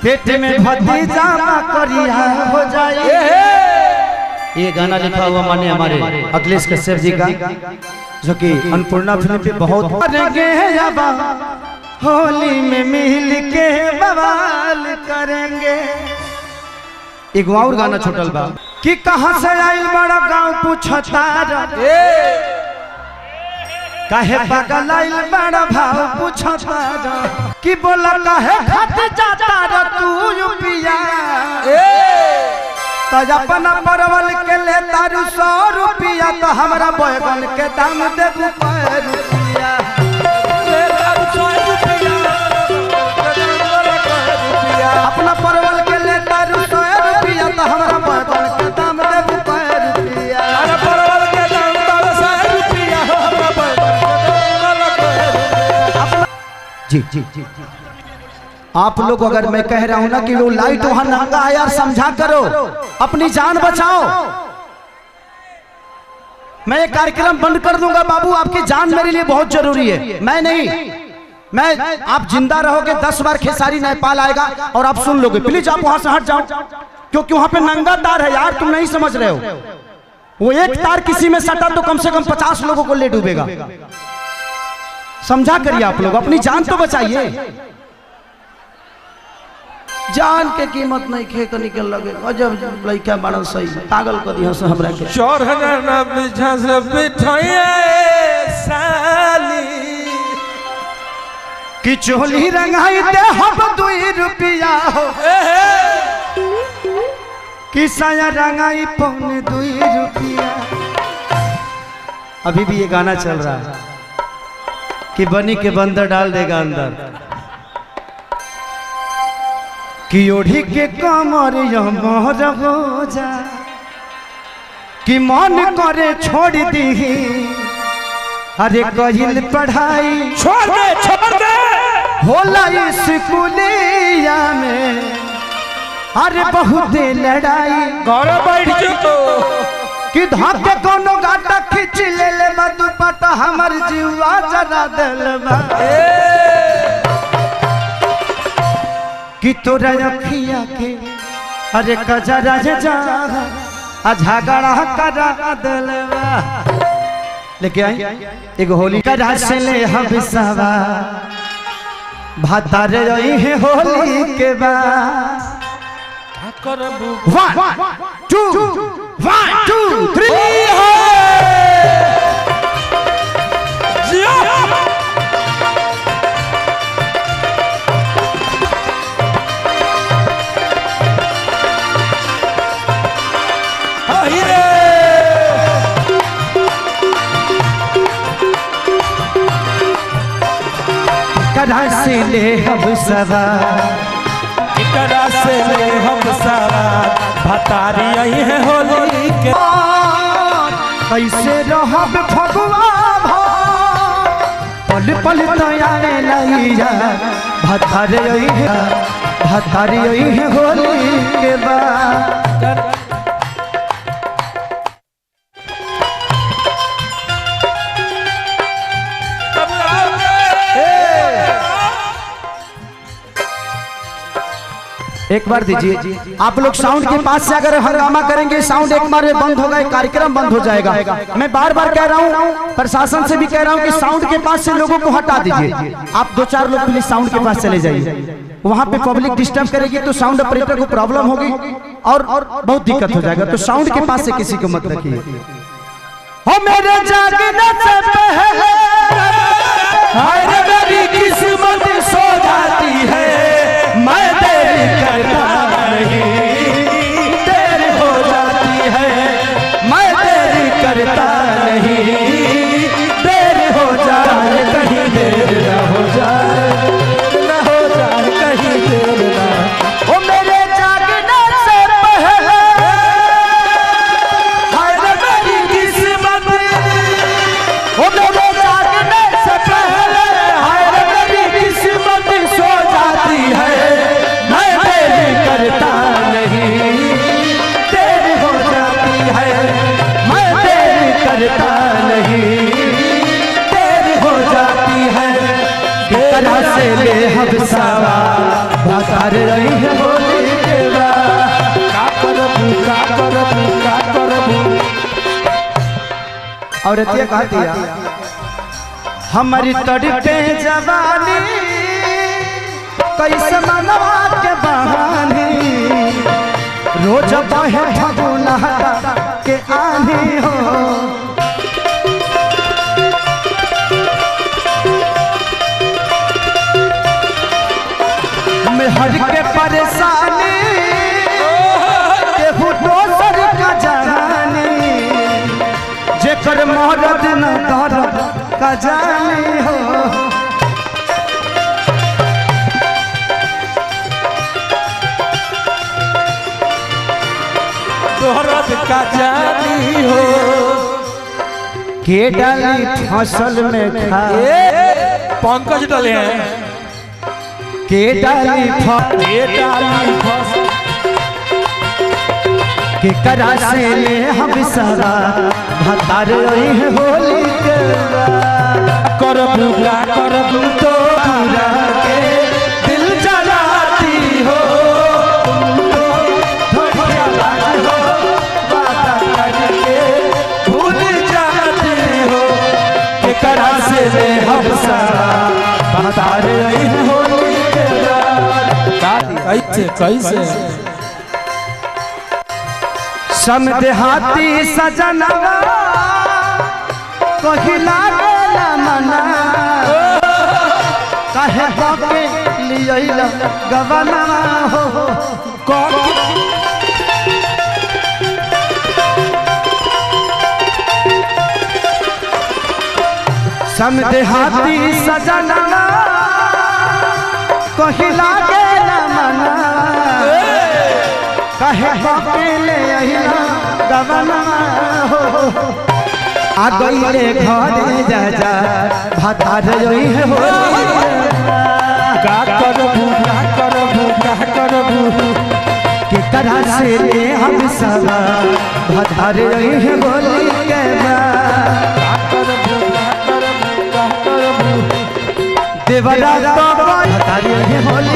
पेट में भतीजा करिया हो जाए। ये गाना लिखा हुआ माने हमारे अखिलेश कश्यप जी का, जो कि अन्नपूर्णा फिल्म पे बहुत होली में मिल के बवाल करेंगे। एक और गाना छूटल बा कि कहां से आइल बड़ा गांव पूछता काहे पागल आइल बड़ा भाव पूछता कि बोला काहे खत जाता रे तू यूपिया तो अपना परवल के ले तारू 100 रुपया तो हमरा बैगन के दाम दे 5 रुपया अपना परवल के ले तारू 100 रुपया तो हमरा बैगन के दाम दे 5 रुपया परवल के दाम 100 रुपया हमरा बैगन जी जी जी। आप लोग अगर मैं कह रहा हूं ना कि वो लाइट वहां नंगा है यार, समझा करो, अपनी जान बचाओ। मैं ये कार्यक्रम बंद कर दूंगा बाबू, आपकी जान मेरे लिए बहुत जरूरी है। मैं नहीं, मैं आप जिंदा रहोगे 10 बार खेसारी नेपाल आएगा और आप सुन लोगे। प्लीज आप वहां से हट जाओ, क्योंकि वहां पे नंगा तार है यार, तुम नहीं समझ रहे हो। वो एक तार किसी में सटा तो कम से कम 50 लोगों को ले डूबेगा। समझा करिए आप लोग, अपनी जान तो बचाइए। जान के कीमत नहीं खे के निकल लगे। अजब लइका बड़ा सही पागल कर दिया से हमरा के चढ़ना बिछा से बिठाए साली कि चोली रंगाई दे हम 2 रुपया हो कि साया रंगाई 2 रुपया। अभी भी ये गाना चल रहा है कि बनी के बंदर डाल देगा अंदर कि ओढ़ी के कमर मोर हो जा कि मन करे छोड़ दी। अरे कहिल पढ़ाई छोड़ दे होला स्कूलिया में, अरे बहुत लड़ाई घर बैठ जो कि धाके कोनो गाटा खींच ले मधुपटा हमर जीवा जरा दिलवा कि तोरा अखिया के अरे कजरा जा झगड़ा करा दिलवा। लेके आई एगो होली का रात से ले हम सवा भाता रे है होली के बाद 1 2 3 से ले हम सवार से ले हम सवार भतारी आई है होली के कैसे रहब फगुआ पल पल तयारे लैया भतारी आई है होली के बाद। एक बार दीजिए आप लोग, साउंड के पास से अगर हंगामा करेंगे साउंड एक बार में बंद होगा, कार्यक्रम बंद हो जाएगा। मैं बार बार कह रहा हूँ, प्रशासन से भी कह रहा हूँ कि साउंड के पास से लोगों को हटा दीजिए। आप 2-4 लोग प्लीज साउंड के पास चले जाइए, वहां पे पब्लिक डिस्टर्ब करेगी तो साउंड ऑपरेटर को प्रॉब्लम होगी और बहुत दिक्कत हो जाएगा। तो साउंड के पास से किसी को मत रखिए। हो मेरे जागने से पहले हाय मेरी किस्मत सो जाती है, मैं देरी करता नहीं देर हो जाती है, मैं देरी करता नहीं देर हो जाए कहीं देर न हो जाए कहीं देर ना। ओ मेरे जागने से पहले हाय मेरी किस्मत, ओ मेरे जागने से पहले हाय मेरी किस्मत सो जाती रही है होली के बाद। का करबू और एतिया कहती है हमारी तड़पे जवानी कैसे मनवा के बहानी रोज बहे फगुना के आनी हो में हर के परेशानी केहू दोसर का जानी जेकर मरद न दर्द का जानी हो दर्द का जानी हो के डाली फसल में खा पंकज डले हैं के डाली के करा से ले हम सारा भतार रही है होली के करबू तो पूरा के दिल जलाती हो भूल जाती हो के करा से ले हम सारा भतार रही है होली के कैसे समदेहाती सजनवा कहिला गेला मना कहे बापे लियला गवना हो समदेहाती सजनवा कहिला गेला मना कहे बापेले अहिला गवना हो आ गईले घरे जा जा भतार रही है होली का करबू के तरह से ले हम सब भतार रही है होली के देवरा तो भतार रही है होली